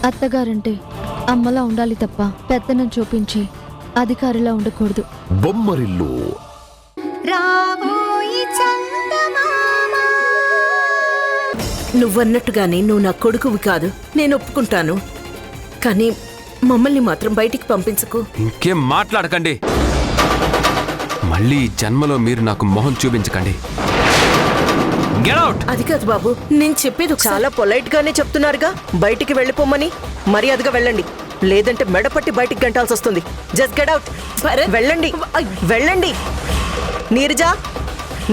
అత్తగారంటే అమ్మలా ఉండాలి తప్ప పెత్తనం చూపించి అధికారిలా ఉండకూడదు. బొమ్మరిల్లు నువ్వన్నట్టుగానే నువ్వు నా కొడుకువి కాదు, నేను ఒప్పుకుంటాను. కానీ మమ్మల్ని మాత్రం బయటికి పంపించకు. ఇంకేం మాట్లాడకండి. మళ్ళీ ఈ జన్మలో మీరు నాకు మొహం చూపించకండి. Get out! అది కాదు బాబు, నేను చెప్పేది చాలా పొలైట్ గానే చెప్తున్నారుగా బయటికి వెళ్ళిపోమని. మర్యాదగా వెళ్ళండి, లేదంటే మెడపట్టి బయటికి గంటాల్సి వస్తుంది. Just get out. వెళ్ళండి, వెళ్ళండి. నీరజా,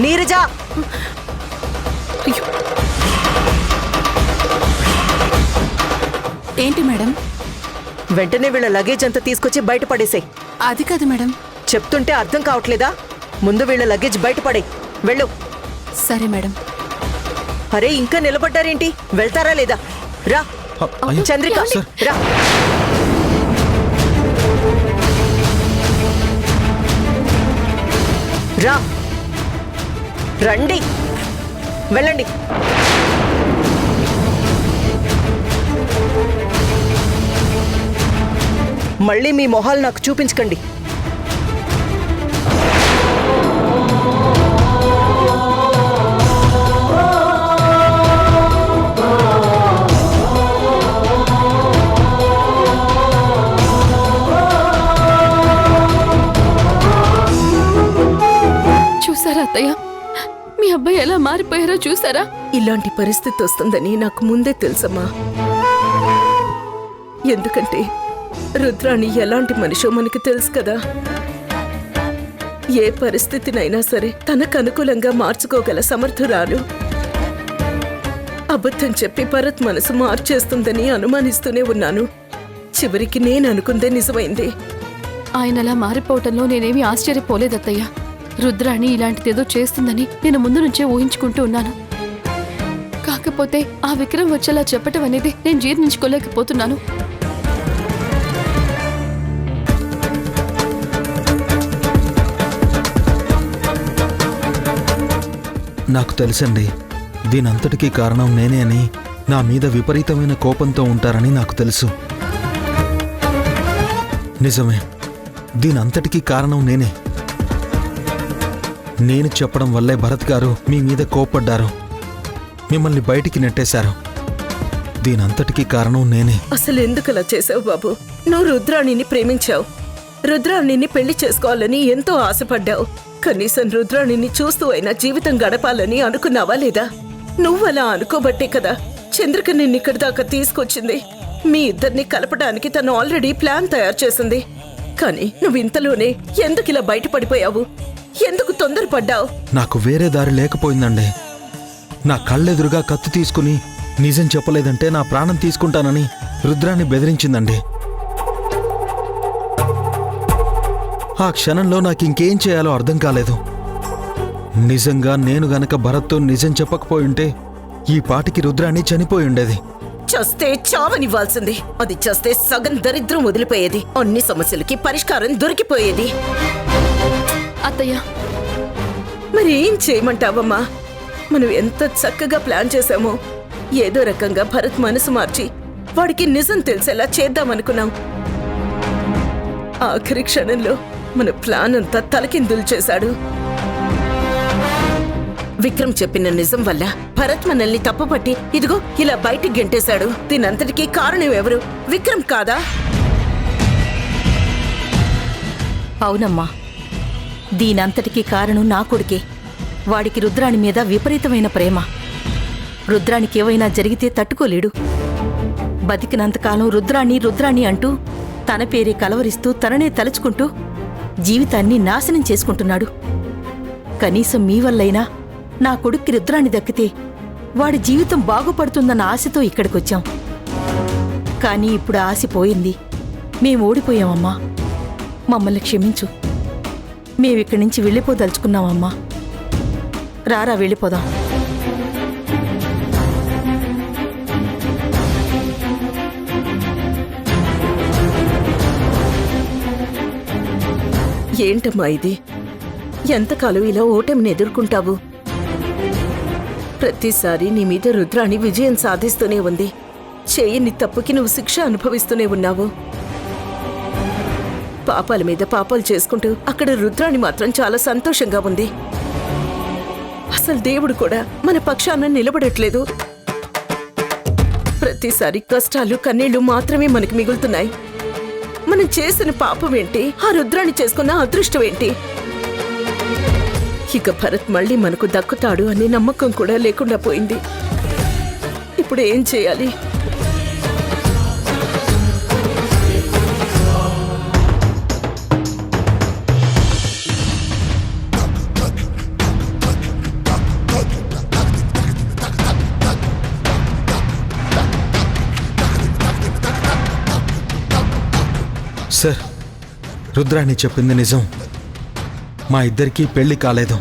నీరజా. ఏంటి మేడం? వెంటనే వీళ్ళ లగేజ్ అంతా తీసుకొచ్చి బయట పడేసాయి. అది కాదు మేడం. చెప్తుంటే అర్థం కావట్లేదా? ముందు వీళ్ళ లగేజ్ బయట పడే. వెళ్ళు. సరే మేడం. అరే, ఇంకా నిలబడ్డారేంటి? వెళ్తారా లేదా? రా చంద్రిక, రా. రా, రండి, వెళ్ళండి. మళ్ళీ మీ మొహాలు నాకు చూపించకండి. చూసారా అత్తయ్య, మీ అబ్బాయి ఎలా మారిపోయారో చూసారా? ఇలాంటి పరిస్థితి వస్తుందని నాకు ముందే తెలుసమ్మా. ఎందుకంటే రుద్రాణి ఎలాంటి మనిషో మనకి తెలుసు కదా. ఏ పరిస్థితినైనా సరే తనకు అనుకూలంగా మార్చుకోగల సమర్థురాలు. అబద్ధం చెప్పి భరత్ మనసు మార్చేస్తుందని అనుమానిస్తూనే ఉన్నాను. చివరికి నేను అనుకుందే నిజమైంది. ఆయన అలా మారిపోవటంలో నేనేమీ ఆశ్చర్యపోలేదత్తయ్య. రుద్రాణి ఇలాంటిదేదో చేస్తుందని నేను ముందు నుంచే ఊహించుకుంటూ ఉన్నాను. కాకపోతే ఆ విక్రమ్ వచ్చేలా చెప్పటం అనేది నేను జీర్ణించుకోలేకపోతున్నాను. నాకు తెలుసండి, దీనంతటికీ కారణం నేనే అని. నా మీద విపరీతమైన కోపంతో ఉంటారని నాకు తెలుసు. నిజమే, దీనంతటికీ కారణం నేనే. నేను చెప్పడం వల్లే భరత్ గారు మీ మీద కోప్పడ్డారు, మిమ్మల్ని బయటికి నెట్టేశారు. దీనంతటికీ కారణం నేనే. అసలు ఎందుకలా చేసావు బాబు? నువ్వు రుద్రాణిని ప్రేమించావు, రుద్రాణిని పెళ్లి చేసుకోవాలని ఎంతో ఆశపడ్డావు. కనీసం రుద్రాణిని చూస్తూ అయినా జీవితం గడపాలని అనుకున్నావా లేదా? నువ్వలా అనుకోబట్టే కదా చంద్రిక నిన్నిక్కడి దాకా తీసుకొచ్చింది. మీ ఇద్దరిని కలపడానికి తను ఆల్రెడీ ప్లాన్ తయారు చేసింది. కానీ నువ్వు ఇంతలోనే ఎందుకిలా బయటపడిపోయావు? ఎందుకు తొందరపడ్డావు? నాకు వేరే దారి లేకపోయిందండి. నా కళ్ళెదురుగా కత్తి తీసుకుని నిజం చెప్పలేదంటే నా ప్రాణం తీసుకుంటానని రుద్రాన్ని బెదిరించిందండి. ఆ క్షణంలో నాకు ఇంకేం చేయాలో అర్థం కాలేదు. నిజంగా నేను గనక భరత్తో నిజం చెప్పకపోయింటే ఈ పాటికి రుద్రాన్ని చనిపోయి ఉండేది. చస్తే చావనివ్వాల్సింది. అది చస్తే సగం దరిద్రం వదిలిపోయేది. అన్ని సమస్యలకి పరిష్కారం దొరికిపోయేది. అత్తయ్య, మరి ఏం చేయమంటావమ్మా? మనం ఎంత చక్కగా ప్లాన్ చేశామో. ఏదో రకంగా భరత్ మనసు మార్చి వాడికి నిజం తెలిసేలా చేద్దామనుకున్నాం. ఆఖరి క్షణంలో మన ప్లాన్ అంతా తలకిందులు చేశాడు. విక్రమ్ చెప్పిన నిజం వల్ల భరత్ మనల్ని తప్పుపట్టి ఇదిగో ఇలా బయటికి గెంటేశాడు. దీనంతటికీ కారణం ఎవరు? విక్రమ్ కాదా? అవునమ్మా, దీనంతటికీ కారణం నా కొడుకే. వాడికి రుద్రాణి మీద విపరీతమైన ప్రేమ. రుద్రానికి ఏవైనా జరిగితే తట్టుకోలేడు. బతికినంతకాలం రుద్రాణి రుద్రాణి అంటూ తన పేరే కలవరిస్తూ తననే తలుచుకుంటూ జీవితాన్ని నాశనం చేసుకుంటున్నాడు. కనీసం మీ వల్లైనా నా కొడుక్కి రుద్రాణి దక్కితే వాడి జీవితం బాగుపడుతుందన్న ఆశతో ఇక్కడికొచ్చాం. కానీ ఇప్పుడు ఆశ పోయింది. మేము ఓడిపోయామమ్మా. మమ్మల్ని క్షమించు. మేమిక్కడి నుంచి వెళ్ళిపోదలుచుకున్నామమ్మా. రారా వెళ్ళిపోదాం. ఏంటమ్మా ఇది? ఎంతకాలం ఇలా ఓటమిని ఎదుర్కొంటావు? ప్రతిసారి నీ మీద రుద్రాణి విజయం సాధిస్తూనే ఉంది. చేయని తప్పుకి నువ్వు శిక్ష అనుభవిస్తూనే ఉన్నావు. పాపాల మీద పాపాలు చేసుకుంటూ అక్కడ రుద్రాణి మాత్రం చాలా సంతోషంగా ఉంది. అసలు దేవుడు కూడా మన పక్షాన నిలబడట్లేదు. ప్రతిసారి కష్టాలు కన్నీళ్లు మాత్రమే మనకి మిగులుతున్నాయి. మనం చేసిన పాపం ఏంటి, ఆ రుద్రాణి చేసుకున్న అదృష్టం ఏంటి? ఇక భరత్ మళ్ళీ మనకు దక్కుతాడు అనే నమ్మకం కూడా లేకుండా పోయింది. ఇప్పుడు ఏం చేయాలి? సార్, రుద్రాణి చెప్పింది నిజం. మా ఇద్దరికీ పెళ్లి కాలేదు.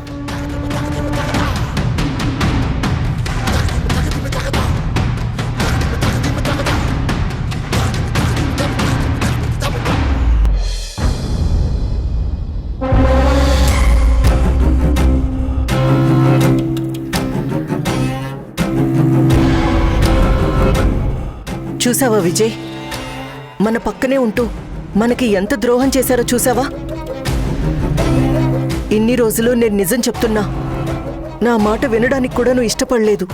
చూసావా విజయ్, మన పక్కనే ఉంటూ మనకి ఎంత ద్రోహం చేశారో చూసావా? ఇన్ని రోజులు నేను నిజం చెప్తున్నా, నా మాట వినడానికి కూడా నువ్వు ఇష్టపడలేదు.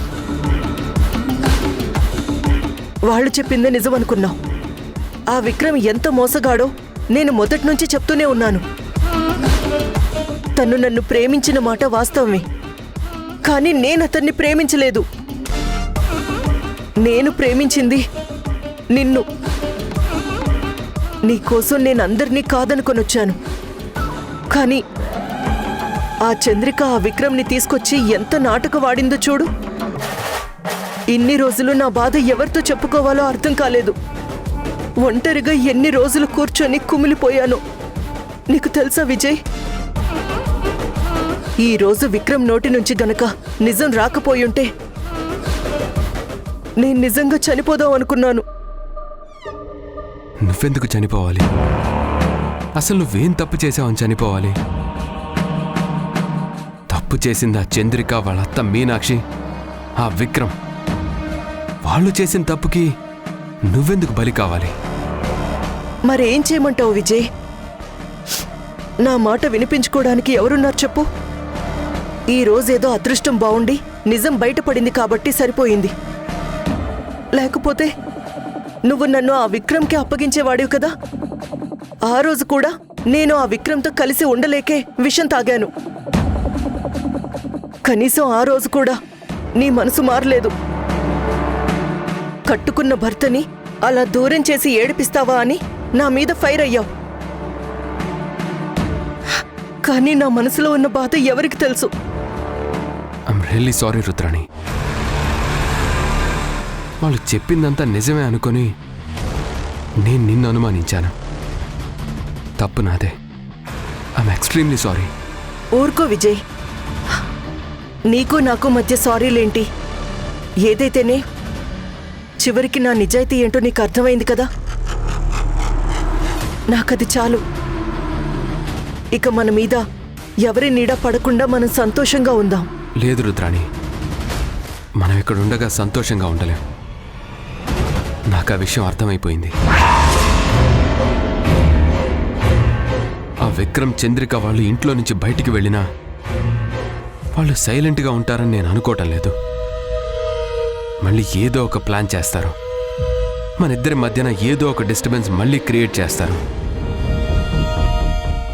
వాళ్ళు చెప్పిందే నిజం అనుకున్నావు. ఆ విక్రమ్ ఎంత మోసగాడో నేను మొదటి నుంచి చెప్తూనే ఉన్నాను. తను నన్ను ప్రేమించిన మాట వాస్తవమే, కానీ నేను అతన్ని ప్రేమించలేదు. నేను ప్రేమించింది నిన్ను. నీకోసం నేను అందరినీ కాదనుకొనొచ్చాను. కానీ ఆ చంద్రిక ఆ విక్రమ్ని తీసుకొచ్చి ఎంత నాటక వాడిందో చూడు. ఇన్ని రోజులు నా బాధ ఎవరితో చెప్పుకోవాలో అర్థం కాలేదు. ఒంటరిగా ఎన్ని రోజులు కూర్చొని కుమిలిపోయాను. నీకు తెలుసా విజయ్, ఈ రోజు విక్రమ్ నోటి నుంచి గనక నిజం రాకపోయుంటే నేను నిజంగా చనిపోదాం అనుకున్నాను. నువ్వెందుకు చనిపోవాలి? అసలు నువ్వేం తప్పు చేసావని చనిపోవాలి? తప్పు చేసింది ఆ చంద్రిక, వాళ్ళ అత్త మీనాక్షి, ఆ విక్రమ్. వాళ్ళు చేసిన తప్పుకి నువ్వెందుకు బలి కావాలి? మరేం చేయమంటావు విజయ్? నా మాట వినిపించుకోవడానికి ఎవరున్నారు చెప్పు? ఈ రోజేదో అదృష్టం బావుండి నిజం బయటపడింది కాబట్టి సరిపోయింది. లేకపోతే నువ్వు నన్ను ఆ విక్రమ్కి అప్పగించేవాడివి కదా. ఆ రోజు కూడా నేను ఆ విక్రమ్తో కలిసి ఉండలేకే విషం తాగాను. కనీసం ఆ రోజు కూడా నీ మనసు మారలేదు. కట్టుకున్న భర్తని అలా దూరం చేసి ఏడిపిస్తావా అని నా మీద ఫైర్ అయ్యావు. కానీ నా మనసులో ఉన్న బాధ ఎవరికి తెలుసు? I'm really sorry Rudrani. వాళ్ళు చెప్పిందంతా నిజమే అనుకొని నేను నిన్ను అనుమానించాను. తప్పు నాదే. I'm extremely sorry. ఊరుకో విజయ్, నీకు నాకు మధ్య సారీలేంటి? ఏదైతేనే చివరికి నా నిజాయితీ ఏంటో నీకు అర్థమైంది కదా. నాకది చాలు. ఇక మన మీద ఎవరి నీడ పడకుండా మనం సంతోషంగా ఉందాం. లేదు రుద్రాణి, మనం ఇక్కడ ఉండగా సంతోషంగా ఉండలేం. నాకు ఆ విషయం అర్థమైపోయింది. ఆ విక్రమ్ చంద్రిక వాళ్ళు ఇంట్లో నుంచి బయటికి వెళ్ళినా వాళ్ళు సైలెంట్గా ఉంటారని నేను అనుకోవటం లేదు. మళ్ళీ ఏదో ఒక ప్లాన్ చేస్తారు. మన ఇద్దరి మధ్యన ఏదో ఒక డిస్టర్బెన్స్ మళ్ళీ క్రియేట్ చేస్తారు.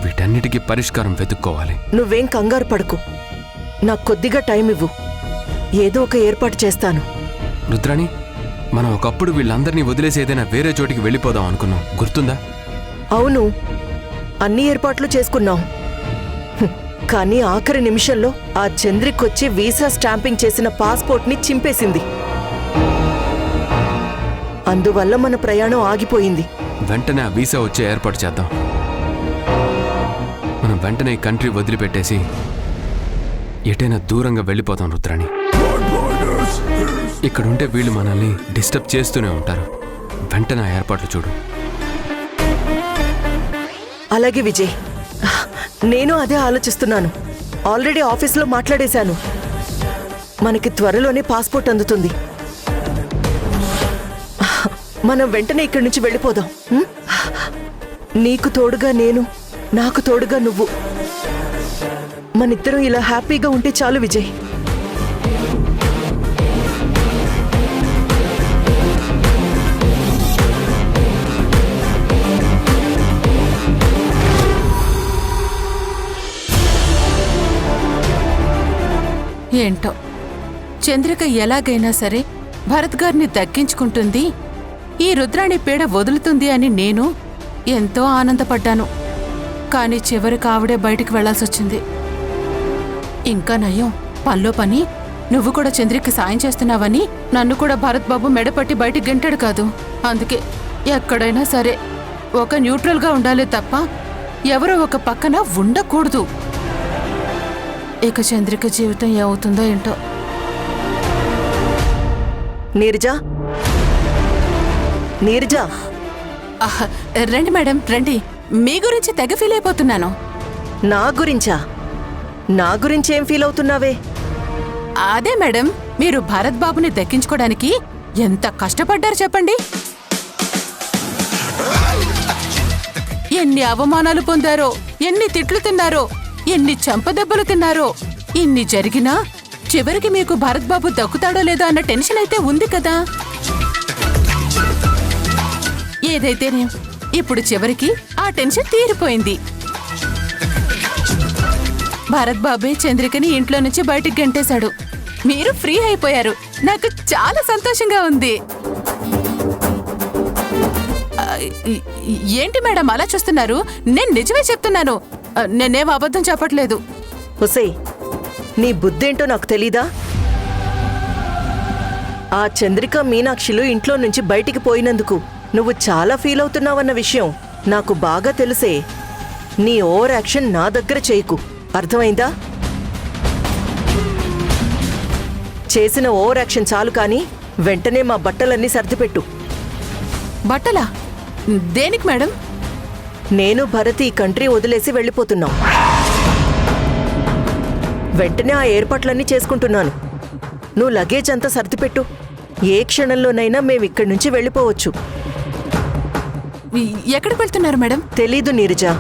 వీటన్నిటికీ పరిష్కారం వెతుక్కోవాలి. నువ్వేం కంగారు పడకు, నాకు కొద్దిగా టైం ఇవ్వు. ఏదో ఒక ఏర్పాటు చేస్తాను. రుద్రాణి, మనం ఒకప్పుడు వీళ్ళందరినీ వదిలేసి ఏదైనా వేరే చోటికి వెళ్ళిపోదాం అనుకున్నాం, గుర్తుందా? అవును, అన్ని ఏర్పాట్లు చేసుకున్నాం. కానీ ఆఖరి నిమిషంలో ఆ చంద్రికొచ్చి వీసా స్టాంపింగ్ చేసిన పాస్పోర్ట్ని చింపేసింది. అందువల్ల మన ప్రయాణం ఆగిపోయింది. వెంటనే ఆ వీసా వచ్చే ఏర్పాటు చేద్దాం. మనం వెంటనే ఈ కంట్రీ వదిలిపెట్టేసి ఎటైనా దూరంగా వెళ్ళిపోతాం రుద్రాణి. ఇక్కడుంటే వీళ్ళు మనల్ని డిస్టర్బ్ చేస్తూనే ఉంటారు. వెంటనే ఆ ఏర్పాట్లు చూడు. అలాగే విజయ్, నేను అదే ఆలోచిస్తున్నాను. ఆల్రెడీ ఆఫీస్లో మాట్లాడేశాను. మనకి త్వరలోనే పాస్పోర్ట్ అందుతుంది. మనం వెంటనే ఇక్కడి నుంచి వెళ్ళిపోదాం. ఉం? నీకు తోడుగా నేను, నాకు తోడుగా నువ్వు. మనిద్దరం ఇలా హ్యాపీగా ఉంటే చాలు విజయ్. ఏంటో చంద్రిక ఎలాగైనా సరే భరత్ గారిని దక్కించుకుంటుంది, ఈ రుద్రాణి పీడ వదులుతుంది అని నేను ఎంతో ఆనందపడ్డాను. కానీ చివరికి ఆవిడే బయటికి వెళ్లాల్సొచ్చింది. ఇంకా నయం, పనిలో పని నువ్వు కూడా చంద్రికకి సాయం చేస్తున్నావని నన్ను కూడా భరత్ బాబు మెడపట్టి బయటికి గెంటాడు కాదు. అందుకే ఎక్కడైనా సరే ఒక న్యూట్రల్గా ఉండాలి తప్ప ఎవరో ఒక పక్కన ఉండకూడదు. ఇక చంద్రిక జీవితం ఏమవుతుందో ఏంటో. నీరజా, నీరజా, ఆహ్, రండి మేడం రండి. మీ గురించి తెగ ఫీల్ అయిపోతున్నాను. నా గురించా? నా గురించి ఏం ఫీల్ అవుతున్నావే? అదే మేడం, మీరు భరత్ బాబుని దక్కించుకోవడానికి ఎంత కష్టపడ్డారు చెప్పండి. ఎన్ని అవమానాలు పొందారో, ఎన్ని తిట్లు తిన్నారో, ఎన్ని చెంపదెబ్బలు తిన్నారో. ఇన్ని జరిగినా చివరికి మీకు భరత్ బాబు దక్కుతాడో లేదో అన్న టెన్షన్ అయితే ఉంది కదా. ఏదైతేనే ఇప్పుడు చివరికి ఆ టెన్షన్ తీరిపోయింది. భరత్ బాబే చంద్రికని ఇంట్లో నుంచి బయటికి గంటేశాడు. మీరు ఫ్రీ అయిపోయారు. నాకు చాలా సంతోషంగా ఉంది. ఏంటి మేడం అలా చూస్తున్నారు? నేను నిజమే చెప్తున్నాను, నేనేం అబద్ధం చెప్పట్లేదు. హుసే, నీ బుద్ధేంటో నాకు తెలీదా? ఆ చంద్రిక మీనాక్షిలు ఇంట్లో నుంచి బయటికి పోయినందుకు నువ్వు చాలా ఫీల్ అవుతున్నావన్న విషయం నాకు బాగా తెలుసే. నీ ఓవర్ యాక్షన్ నా దగ్గర చేయకు, అర్థమైందా? చేసిన ఓవర్ యాక్షన్ చాలు కానీ వెంటనే మా బట్టలన్నీ సర్దిపెట్టు. బట్టలా? దేనికి మేడం? నేను భరత్ ఈ కంట్రీ వదిలేసి వెళ్ళిపోతున్నాం. వెంటనే ఆ ఏర్పాట్లన్నీ చేసుకుంటున్నాను. నువ్వు లగేజ్ అంతా సర్దిపెట్టు. ఏ క్షణంలోనైనా మేమిక్కడి నుంచి వెళ్ళిపోవచ్చు. ఎక్కడికి వెళ్తున్నారు మేడం? తెలీదు నీరజా.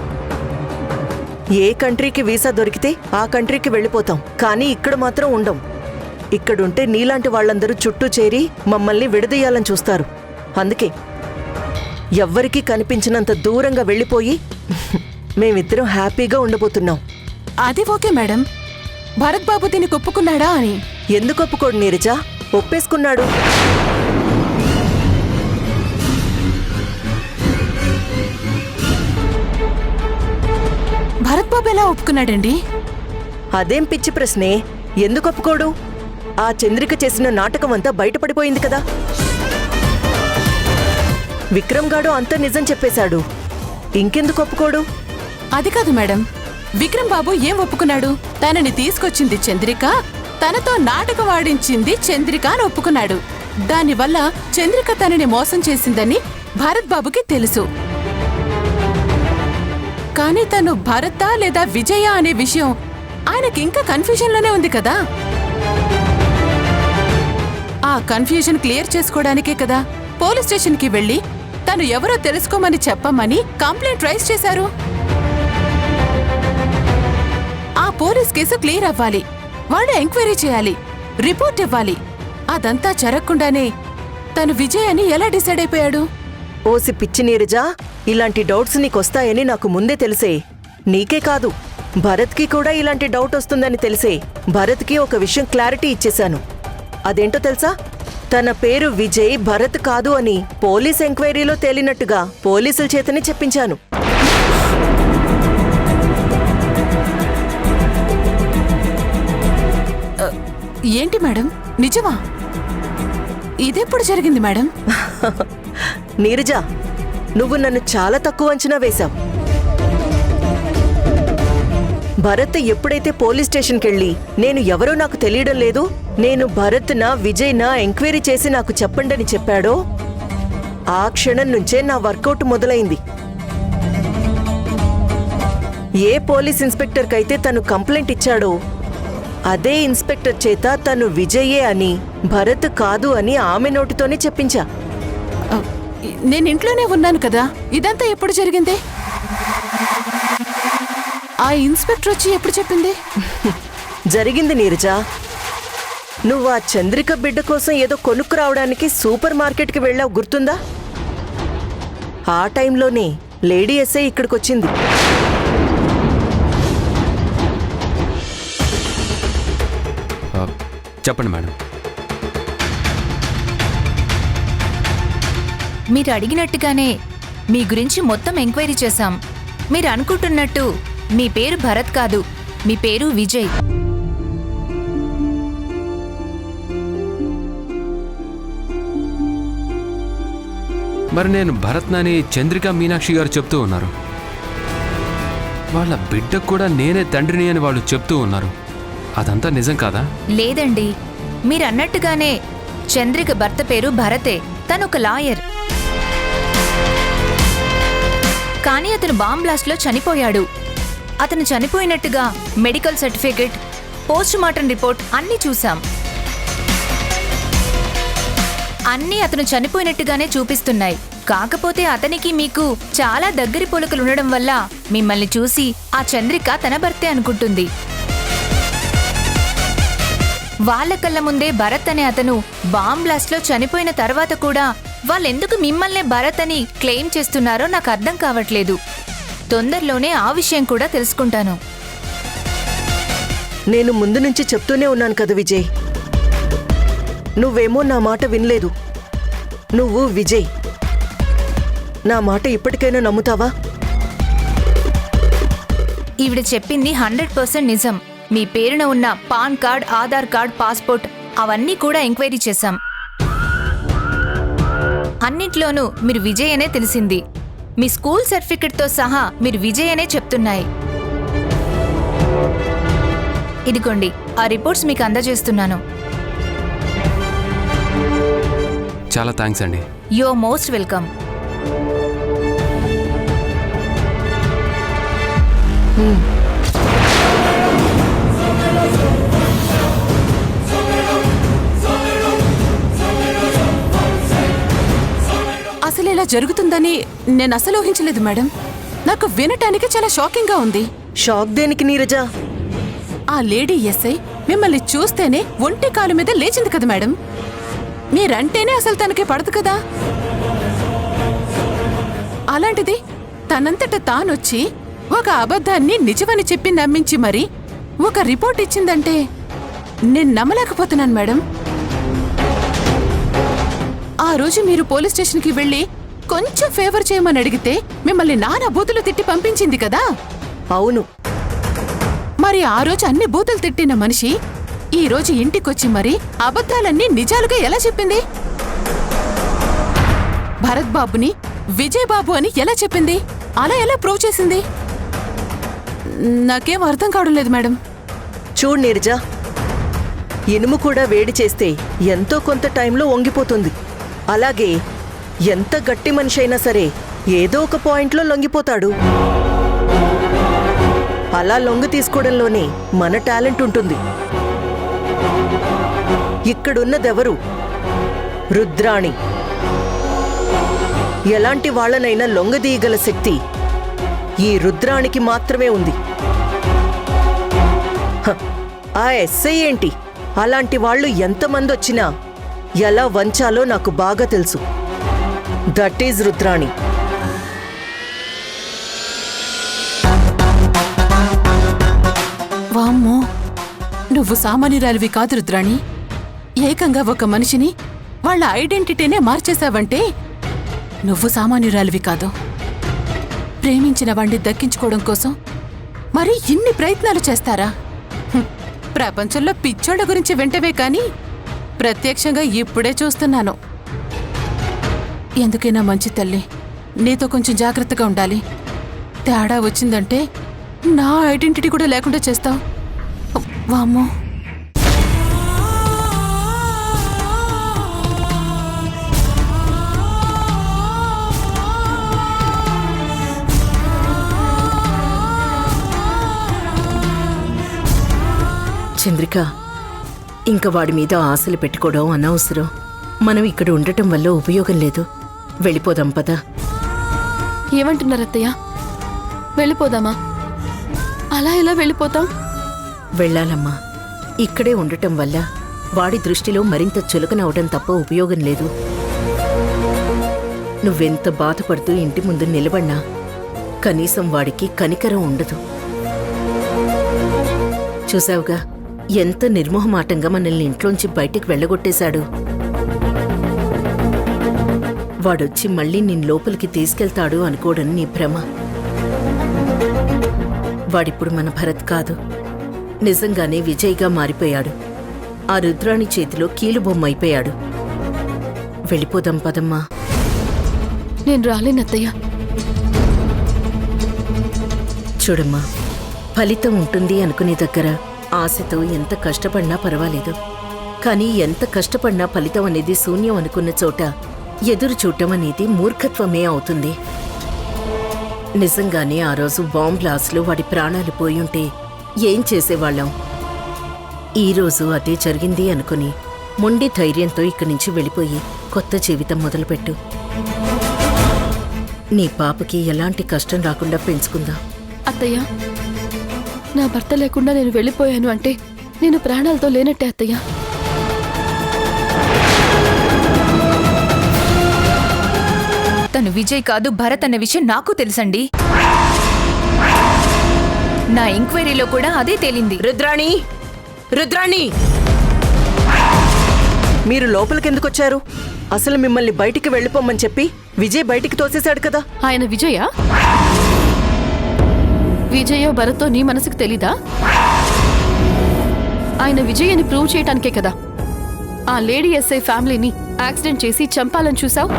ఏ కంట్రీకి వీసా దొరికితే ఆ కంట్రీకి వెళ్ళిపోతాం, కానీ ఇక్కడ మాత్రం ఉండం. ఇక్కడుంటే నీలాంటి వాళ్ళందరూ చుట్టూ చేరి మమ్మల్ని విడదీయాలని చూస్తారు. అందుకే ఎవ్వరికీ కనిపించినంత దూరంగా వెళ్ళిపోయి మేమిద్దరం హ్యాపీగా ఉండబోతున్నాం. అది ఓకే మేడం. భరత్ బాబు దీనికి ఒప్పుకున్నాడా అని? ఎందుకు ఒప్పుకోడు నీరజా? ఒప్పేసుకున్నాడు. భరత్ బాబు ఎలా ఒప్పుకున్నాడండి? అదేం పిచ్చి ప్రశ్నే. ఎందుకు ఒప్పుకోడు? ఆ చంద్రిక చేసిన నాటకం అంతా బయటపడిపోయింది కదా. విక్రమ్ గాడు అంతా నిజం చెప్పేశాడు. ఇంకెందుకు ఒప్పుకోడు? అది కాదు మేడం, విక్రమ్ బాబు ఏం ఒప్పుకున్నాడు? తనని తీసుకొచ్చింది చంద్రిక, తనతో నాటకం ఆడించింది చంద్రిక అని ఒప్పుకున్నాడు. దానివల్ల చంద్రిక తనని మోసం చేసిందని భరత్ బాబుకి తెలుసు. కానీ తను భరత లేదా విజయ అనే విషయం ఆయనకింకా కన్ఫ్యూజన్లోనే ఉంది కదా. ఆ కన్ఫ్యూజన్ క్లియర్ చేసుకోవడానికే కదా పోలీస్ స్టేషన్కి వెళ్లి తను ఎవరో తెలుసుకోమని చెప్పమని కంప్లైంట్ రైజ్ చేశారు. ఆ పోలీస్ కేసు క్లియర్ అవ్వాలి, వాళ్ళు ఎంక్వైరీ చేయాలి, రిపోర్ట్ ఇవ్వాలి. అదంతా జరగకుండానే తను విజయ్ అని ఎలా డిసైడ్ అయిపోయాడు? ఓసి పిచ్చి నీరజా, ఇలాంటి డౌట్స్ నీకొస్తాయని నాకు ముందే తెలిసే. నీకే కాదు, భరత్కి కూడా ఇలాంటి డౌట్ వస్తుందని తెలిసే భరత్కి ఒక విషయం క్లారిటీ ఇచ్చేశాను. అదేంటో తెలుసా? తన పేరు విజయ్, భరత్ కాదు అని పోలీస్ ఎంక్వైరీలో తేలినట్టుగా పోలీసుల చేతనే చెప్పించాను. ఏంటి మేడం, నిజమా? ఇదెప్పుడు జరిగింది మేడం? నీరజా, నువ్వు నన్ను చాలా తక్కువ అంచనా వేశావు. భరత్ ఎప్పుడైతే పోలీస్ స్టేషన్కెళ్ళి నేను ఎవరో నాకు తెలియడం లేదు, నేను భరత్నా విజయ్నా ఎంక్వైరీ చేసి నాకు చెప్పండని చెప్పాడో ఆ క్షణం నుంచే నా వర్కౌట్ మొదలైంది. ఏ పోలీస్ ఇన్స్పెక్టర్కైతే తను కంప్లైంట్ ఇచ్చాడో అదే ఇన్స్పెక్టర్ చేత తను విజయే అని భరత్ కాదు అని ఆమె నోటితోనే చెప్పించా. నేను ఇంట్లోనే ఉన్నాను కదా, ఇదంతా ఎప్పుడు జరిగింది? ఆ ఇన్స్పెక్టర్ వచ్చి ఎప్పుడు చెప్పింది? జరిగింది నీరజ. నువ్వు ఆ చంద్రిక బిడ్డ కోసం ఏదో కొనుక్కు రావడానికి సూపర్ మార్కెట్కి వెళ్ళావు, గుర్తుందా? ఆ టైంలోనే లేడీ ఎస్ఐ ఇక్కడికొచ్చింది. చెప్పండి మేడం. మీరు అడిగినట్టుగానే మీ గురించి మొత్తం ఎంక్వైరీ చేశాం. మీరు అనుకుంటున్నట్టు మీ పేరు భరత్ కాదు, మీ పేరు విజయ్. మరి నేను భరత్నని చంద్రిక మీనాక్షి గారు చెప్తూ ఉన్నారు. వాళ్ళ బిడ్డకు కూడా నేనే తండ్రిని అని వాళ్ళు చెప్తూ ఉన్నారు. అదంతా నిజం కాదా? లేదండి, మీరు అన్నట్టుగానే చంద్రిక భర్త పేరు భరతే. తను ఒక లాయర్. కానీ అతను బాంబ్ బ్లాస్ట్లో చనిపోయాడు. అతను చనిపోయినట్టుగా medical certificate, post mortem report అన్నీ చూసాం. అన్నీ అతను చనిపోయినట్టుగానే చూపిస్తున్నాయి. కాకపోతే అతనికి మీకు చాలా దగ్గరి పోలికలు ఉండడం వల్ల మిమ్మల్ని చూసి ఆ చంద్రిక తన భర్తే అనుకుంటుంది. వాళ్ళ కళ్ళ ముందే భరత్ అనే అతను బాంబ్ బ్లాస్ట్లో చనిపోయిన తర్వాత కూడా వాళ్ళెందుకు మిమ్మల్నే భరత్ అని క్లెయిమ్ చేస్తున్నారో నాకు అర్థం కావట్లేదు. తొందరలోనే ఆ విషయం కూడా తెలుసుకుంటాను. నేను ముందు నుంచి చెప్తూనే ఉన్నాను కదా విజయ్, నువ్వేమో నా మాట వినలేదు. నువ్వు విజయ్, నా మాట ఇప్పటికైనా నమ్ముతావా? ఈవిడ చెప్పింది 100% నిజం. మీ పేరున ఉన్న pan card, Aadhaar card, passport అవన్నీ కూడా ఎంక్వైరీ చేశాం. అన్నిట్లోనూ మీరు విజయ్ అనే తెలిసింది. మీ స్కూల్ సర్టిఫికెట్తో సహా మీరు విజయ్ అనే చెప్తున్నాయి. ఇదిగోండి, ఆ రిపోర్ట్స్ మీకు అందజేస్తున్నాను. చాలా థ్యాంక్స్ అండి. You are most welcome. అసలు ఇలా జరుగుతుందని నేను అసలు ఊహించలేదు మేడం. నాకు వినటానికి చాలా షాకింగ్గా ఉంది. షాక్ దేనికి నీరజ? ఆ లేడీ ఎస్ఐ మిమ్మల్ని చూస్తేనే ఒంటి కాలు మీద లేచింది కదా మేడం. మీరంటేనే అసలు తనకి పడదు కదా. అలాంటిది తనంతట తానొచ్చి ఒక అబద్ధాన్ని నిజమని చెప్పి నమ్మించి మరి ఒక రిపోర్ట్ ఇచ్చిందంటే నేను నమ్మలేకపోతున్నాను మేడం. ఆ రోజు మీరు పోలీస్ స్టేషన్కి వెళ్ళి కొంచెం ఫేవర్ చేయమని అడిగితే మిమ్మల్ని నానా బూతులు తిట్టి పంపించింది కదా. అవును. మరి ఆ రోజు అన్ని బూతులు తిట్టిన మనిషి ఈ రోజు ఇంటికొచ్చి మరి అబద్ధాలన్నీ నిజాలుగా ఎలా చెప్పింది? భరత్ బాబుని విజయ్ బాబు అని ఎలా చెప్పింది? అలా ఎలా ప్రూవ్ చేసింది? నాకేం అర్థం కావడం లేదు మేడం. చూడు నీరజ, ఇనుము కూడా వేడి చేస్తే ఎంతో కొంత టైంలో వంగిపోతుంది. అలాగే ఎంత గట్టి మనిషి అయినా సరే ఏదో ఒక పాయింట్లో లొంగిపోతాడు. అలా లొంగ తీసుకోవడంలోనే మన టాలెంట్ ఉంటుంది. ఇక్కడున్నదెవరు? రుద్రాణి. ఎలాంటి వాళ్లనైనా లొంగదీయగల శక్తి ఈ రుద్రాణికి మాత్రమే ఉంది. ఆ ఎస్ఐ ఏంటి, అలాంటి వాళ్ళు ఎంతమంది వచ్చినా ఎలా వంచాలో నాకు బాగా తెలుసు. That is Rudrani. వామ్మో, నువ్వు సామాన్యురాలివి కాదు రుద్రాణి. ఏకంగా ఒక మనిషిని వాళ్ళ ఐడెంటిటీనే మార్చేశావంటే నువ్వు సామాన్యురాలివి కాదు. ప్రేమించిన వాణ్ణి దక్కించుకోవడం కోసం మరి ఇన్ని ప్రయత్నాలు చేస్తారా? ప్రపంచంలో పిచ్చోళ్ళ గురించి వింటవే కానీ ప్రత్యక్షంగా ఇప్పుడే చూస్తున్నాను. ఎందుకైనా మంచి తల్లి, నీతో కొంచెం జాగ్రత్తగా ఉండాలి. తేడా వచ్చిందంటే నా ఐడెంటిటీ కూడా లేకుండా చేస్తావు. వామ్మో. చంద్రిక, ఇంక వాడి మీద ఆశలు పెట్టుకోవడం అనవసరం. మనం ఇక్కడ ఉండటం వల్ల ఉపయోగం లేదు. వెళ్ళిపోదాం పదా. ఏమంటున్నారు అత్తయ్య? వెళ్ళిపోదామా? అలా ఎలా వెళ్ళిపోతాం? వెళ్ళాలమ్మా. ఇక్కడే ఉండటం వల్ల వాడి దృష్టిలో మరింత చులకనవడం తప్ప ఉపయోగం లేదు. నువ్వెంత బాధపడుతూ ఇంటి ముందు నిలబడినా కనీసం వాడికి కనికరం ఉండదు. చూసావుగా ఎంత నిర్మోహమాటంగా మనల్ని ఇంట్లోంచి బయటికి వెళ్ళగొట్టేశాడు. వాడొచ్చి మళ్ళీ నిన్ను లోపలికి తీసుకెళ్తాడు అనుకోవడం నీ భ్రమ. వాడిప్పుడు మన భరత్ కాదు, నిజంగానే విజయ్గా మారిపోయాడు. ఆ రుద్రాణి చేతిలో కీలుబొమ్మ అయిపోయాడు. వెళ్ళిపోదాం పదమ్మా. నేను రాలేనత్తయ్య. చూడమ్మా, ఫలితం ఉంటుంది అనుకునే దగ్గర ఆశతో ఎంత కష్టపడినా పర్వాలేదు. కానీ ఎంత కష్టపడినా ఫలితం అనేది శూన్యం అనుకున్న చోట ఎదురు చూడటం అనేది మూర్ఖత్వమే అవుతుంది. నిజంగానే ఆ రోజు బాంబ్ బ్లాస్ట్లో వాడి ప్రాణాలు పోయుంటే ఏం చేసేవాళ్ళం? ఈరోజు అదే జరిగింది అనుకుని మొండి ధైర్యంతో ఇక్కడి నుంచి వెళ్ళిపోయి కొత్త జీవితం మొదలుపెట్టు. నీ పాపకి ఎలాంటి కష్టం రాకుండా పెంచుకుందాం. అత్తయ్య, నా భర్త లేకుండా నేను వెళ్ళిపోయాను అంటే నేను ప్రాణాలతో లేనట్టే అత్తయ్య. తను విజయ్ కాదు భరత్ అన్న విషయం నాకు తెలుసండి. నా ఎంక్వైరీలో కూడా అదే తేలింది. రుద్రాణి, రుద్రాణి, మీరు లోపలికెందుకొచ్చారు? అసలు మిమ్మల్ని బయటికి వెళ్ళిపోమని చెప్పి విజయ్ బయటికి తోసేశాడు కదా. ఆయన విజయా? విజయో భరతో నీ మనసుకు తెలీదా? ఆయన విజయ్ అని ప్రూవ్ చేయటానికే కదా ఆ లేడీ ఎస్ఐ ఫ్యామిలీని యాక్సిడెంట్ చేసి చంపాలని చూసావు.